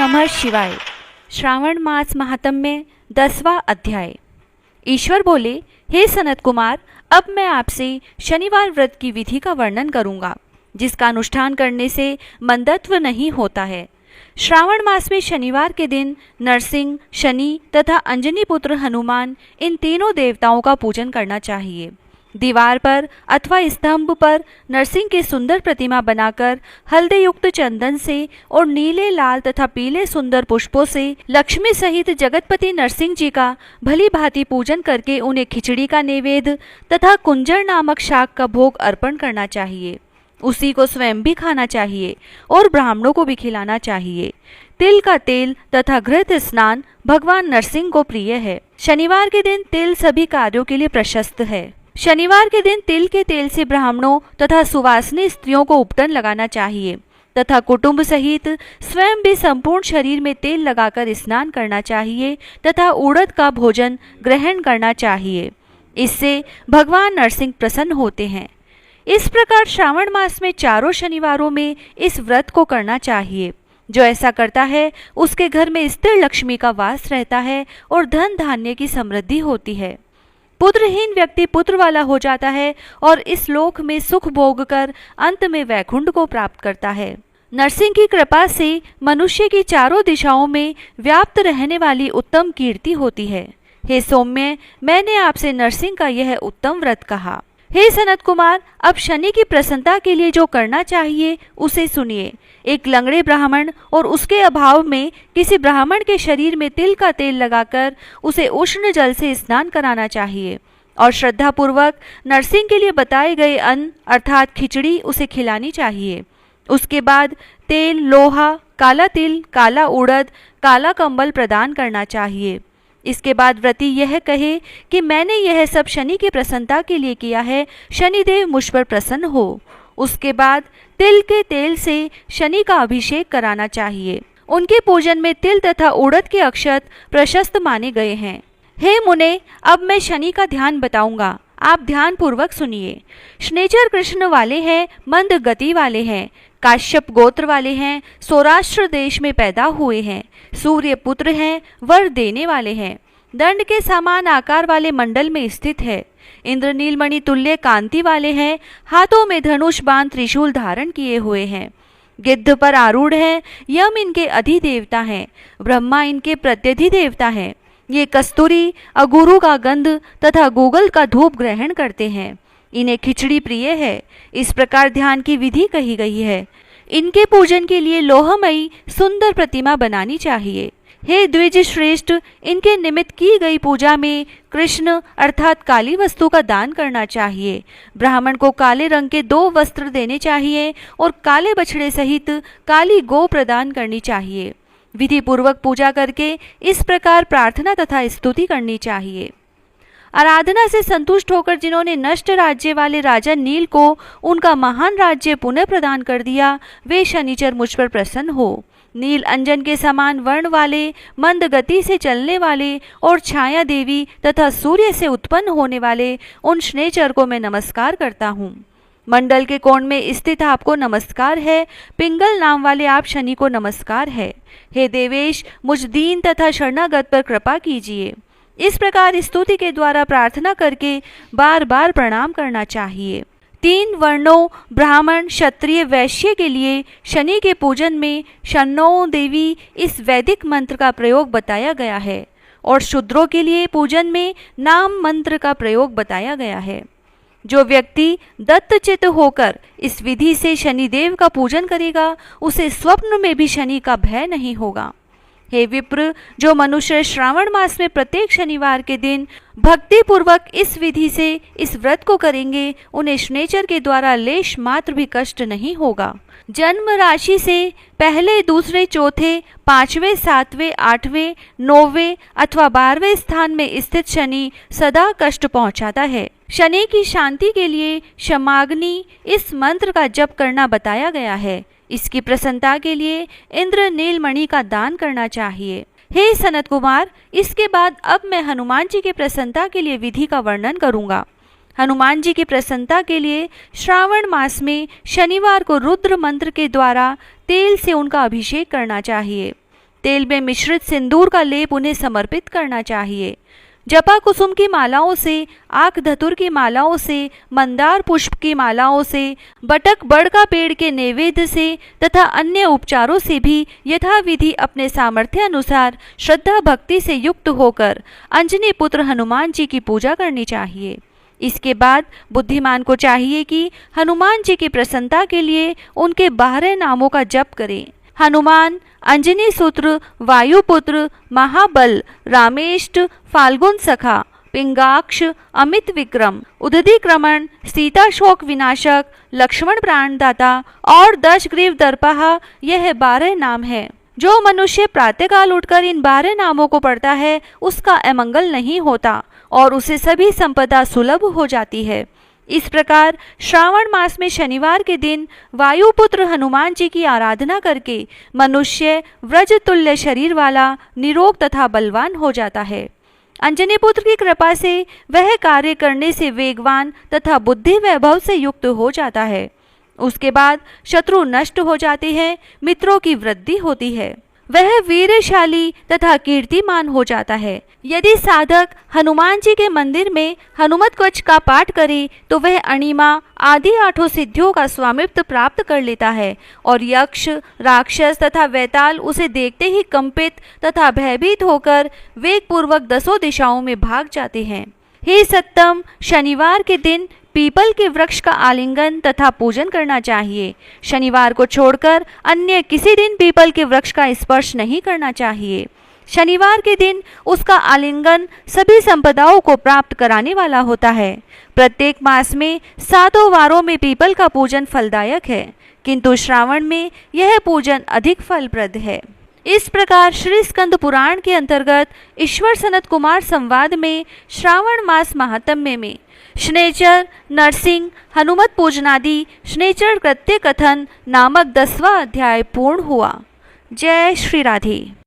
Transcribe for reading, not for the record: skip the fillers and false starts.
नमः शिवाय। श्रावण मास महात्म्य 10वां अध्याय। ईश्वर बोले, हे सनत कुमार, अब मैं आपसे शनिवार व्रत की विधि का वर्णन करूंगा, जिसका अनुष्ठान करने से मंदत्व नहीं होता है। श्रावण मास में शनिवार के दिन नरसिंह, शनि तथा अंजनी पुत्र हनुमान, इन तीनों देवताओं का पूजन करना चाहिए। दीवार पर अथवा स्तंभ पर नरसिंह की सुंदर प्रतिमा बनाकर हल्दी युक्त चंदन से और नीले, लाल तथा पीले सुंदर पुष्पों से लक्ष्मी सहित जगतपति नरसिंह जी का भली भांति पूजन करके उन्हें खिचड़ी का नैवेद्य तथा कुंजर नामक शाक का भोग अर्पण करना चाहिए। उसी को स्वयं भी खाना चाहिए और ब्राह्मणों को भी खिलाना चाहिए। तिल का तेल तथा घृत स्नान भगवान नरसिंह को प्रिय है। शनिवार के दिन तिल सभी कार्यों के लिए प्रशस्त है। शनिवार के दिन तिल के तेल से ब्राह्मणों तथा सुवासिनी स्त्रियों को उपटन लगाना चाहिए तथा कुटुंब सहित स्वयं भी संपूर्ण शरीर में तेल लगाकर स्नान करना चाहिए तथा उड़द का भोजन ग्रहण करना चाहिए। इससे भगवान नरसिंह प्रसन्न होते हैं। इस प्रकार श्रावण मास में चारों शनिवारों में इस व्रत को करना चाहिए। जो ऐसा करता है उसके घर में स्थिर लक्ष्मी का वास रहता है और धन धान्य की समृद्धि होती है। पुत्रहीन व्यक्ति पुत्र वाला हो जाता है और इस लोक में सुख भोग कर अंत में वैकुंठ को प्राप्त करता है। नरसिंह की कृपा से मनुष्य की चारों दिशाओं में व्याप्त रहने वाली उत्तम कीर्ति होती है। हे सौम्य, मैंने आपसे नरसिंह का यह उत्तम व्रत कहा। हे सनत कुमार, अब शनि की प्रसन्नता के लिए जो करना चाहिए उसे सुनिए। एक लंगड़े ब्राह्मण और उसके अभाव में किसी ब्राह्मण के शरीर में तिल का तेल लगाकर उसे उष्ण जल से स्नान कराना चाहिए और श्रद्धापूर्वक नरसिंह के लिए बताए गए अन्न अर्थात खिचड़ी उसे खिलानी चाहिए। उसके बाद तेल, लोहा, काला तिल, काला उड़द, काला कंबल प्रदान करना चाहिए। इसके बाद व्रती यह कहे कि मैंने यह सब शनि की प्रसन्नता के लिए किया है, शनिदेव मुझ पर प्रसन्न हो। उसके बाद तिल के तेल से शनि का अभिषेक कराना चाहिए। उनके पूजन में तिल तथा उड़द के अक्षत प्रशस्त माने गए हैं। हे मुने, अब मैं शनि का ध्यान बताऊंगा, आप ध्यान पूर्वक सुनिए। शनैचर कृष्ण वाले हैं, मंद गति वाले हैं, काश्यप गोत्र वाले हैं, सौराष्ट्र देश में पैदा हुए हैं, सूर्य पुत्र हैं, वर देने वाले हैं, दंड के समान आकार वाले मंडल में स्थित है, इंद्र नीलमणि तुल्य कांति वाले हैं, हाथों में धनुष बाण त्रिशूल धारण किए हुए हैं, गिद्ध पर आरूढ़ हैं, यम इनके अधिदेवता हैं, ब्रह्मा इनके प्रत्यधिदेवता हैं। ये कस्तूरी, अगुरु का गंध तथा गूगल का धूप ग्रहण करते हैं। इन्हें खिचड़ी प्रिय है। इस प्रकार ध्यान की विधि कही गई है। इनके पूजन के लिए लोहमयी सुंदर प्रतिमा बनानी चाहिए। हे द्विज श्रेष्ठ, इनके निमित्त की गई पूजा में कृष्ण अर्थात काली वस्तु का दान करना चाहिए। ब्राह्मण को काले रंग के 2 वस्त्र देने चाहिए और काले बछड़े सहित काली गौ प्रदान करनी चाहिए। विधि पूर्वक पूजा करके इस प्रकार प्रार्थना तथा स्तुति करनी चाहिए। आराधना से संतुष्ट होकर जिन्होंने नष्ट राज्य वाले राजा नील को उनका महान राज्य पुनः प्रदान कर दिया, वे शनिचर मुझ पर प्रसन्न हो। नील अंजन के समान वर्ण वाले, मंद गति से चलने वाले और छाया देवी तथा सूर्य से उत्पन्न होने वाले उन शनैचर को मैं नमस्कार करता हूँ। मंडल के कोण में स्थित आपको नमस्कार है। पिंगल नाम वाले आप शनि को नमस्कार है। हे देवेश, मुझ दीन तथा शरणागत पर कृपा कीजिए। इस प्रकार स्तुति के द्वारा प्रार्थना करके बार बार प्रणाम करना चाहिए। 3 वर्णों ब्राह्मण, क्षत्रिय, वैश्य के लिए शनि के पूजन में शन्नो देवी इस वैदिक मंत्र का प्रयोग बताया गया है और शूद्रों के लिए पूजन में नाम मंत्र का प्रयोग बताया गया है। जो व्यक्ति दत्तचित्त होकर इस विधि से शनिदेव का पूजन करेगा, उसे स्वप्न में भी शनि का भय नहीं होगा। हे विप्र, जो मनुष्य श्रावण मास में प्रत्येक शनिवार के दिन भक्ति पूर्वक इस विधि से इस व्रत को करेंगे, उन्हें शनैचर के द्वारा लेश मात्र भी कष्ट नहीं होगा। जन्म राशि से पहले, दूसरे, चौथे, 5वें, 7वें, 8वें, 9वें अथवा 12वें स्थान में स्थित शनि सदा कष्ट पहुंचाता है। शनि की शांति के लिए क्षमाग्नि इस मंत्र का जप करना बताया गया है। इसकी प्रसन्नता के लिए इंद्र नीलमणि का दान करना चाहिए। हे सनत कुमार, इसके बाद अब मैं हनुमान जी की प्रसन्नता के लिए विधि का वर्णन करूंगा। हनुमान जी की प्रसन्नता के लिए श्रावण मास में शनिवार को रुद्र मंत्र के द्वारा तेल से उनका अभिषेक करना चाहिए। तेल में मिश्रित सिंदूर का लेप उन्हें समर्पित करना चाहिए। जपा कुसुम की मालाओं से, आक धतुर की मालाओं से, मंदार पुष्प की मालाओं से, बटक बड़ का पेड़ के नैवेद्य से तथा अन्य उपचारों से भी यथाविधि अपने सामर्थ्य अनुसार श्रद्धा भक्ति से युक्त होकर अंजनी पुत्र हनुमान जी की पूजा करनी चाहिए। इसके बाद बुद्धिमान को चाहिए कि हनुमान जी की प्रसन्नता के लिए उनके 12 नामों का जप करें। हनुमान, अंजनी सूत्र, वायुपुत्र, महाबल, रामेष्ट, फाल्गुन सखा, पिंगाक्ष, अमित विक्रम, उदधिक्रमण, सीता शोक विनाशक, लक्ष्मण प्राणदाता और दशग्रीव दर्पहा, यह 12 नाम है। जो मनुष्य प्रातःकाल उठकर इन 12 नामों को पढ़ता है उसका अमंगल नहीं होता और उसे सभी संपदा सुलभ हो जाती है। इस प्रकार श्रावण मास में शनिवार के दिन वायुपुत्र हनुमान जी की आराधना करके मनुष्य व्रज तुल्य शरीर वाला, निरोग तथा बलवान हो जाता है। अंजनी पुत्र की कृपा से वह कार्य करने से वेगवान तथा बुद्धि वैभव से युक्त हो जाता है। उसके बाद शत्रु नष्ट हो जाते हैं, मित्रों की वृद्धि होती है, वह वीरशाली तथा कीर्तिमान हो जाता है। यदि साधक हनुमान जी के मंदिर में हनुमत कवच का पाठ करे तो वह अणिमा आदि 8 सिद्धियों का स्वामित्व प्राप्त कर लेता है और यक्ष, राक्षस तथा वैताल उसे देखते ही कंपित तथा भयभीत होकर वेगपूर्वक 10 दिशाओं में भाग जाते हैं। हे सत्तम, शनिवार के दिन पीपल के वृक्ष का आलिंगन तथा पूजन करना चाहिए। शनिवार को छोड़कर अन्य किसी दिन पीपल के वृक्ष का स्पर्श नहीं करना चाहिए। शनिवार के दिन उसका आलिंगन सभी संपदाओं को प्राप्त कराने वाला होता है। प्रत्येक मास में 7 वारों में पीपल का पूजन फलदायक है, किंतु श्रावण में यह पूजन अधिक फलप्रद है। इस प्रकार श्री स्कंद पुराण के अंतर्गत ईश्वर सनत कुमार संवाद में श्रावण मास महात्म्य में शनैचर, नरसिंह, हनुमत पूजनादि शनैचर कृत्य कथन नामक 10वां अध्याय पूर्ण हुआ। जय श्री राधे।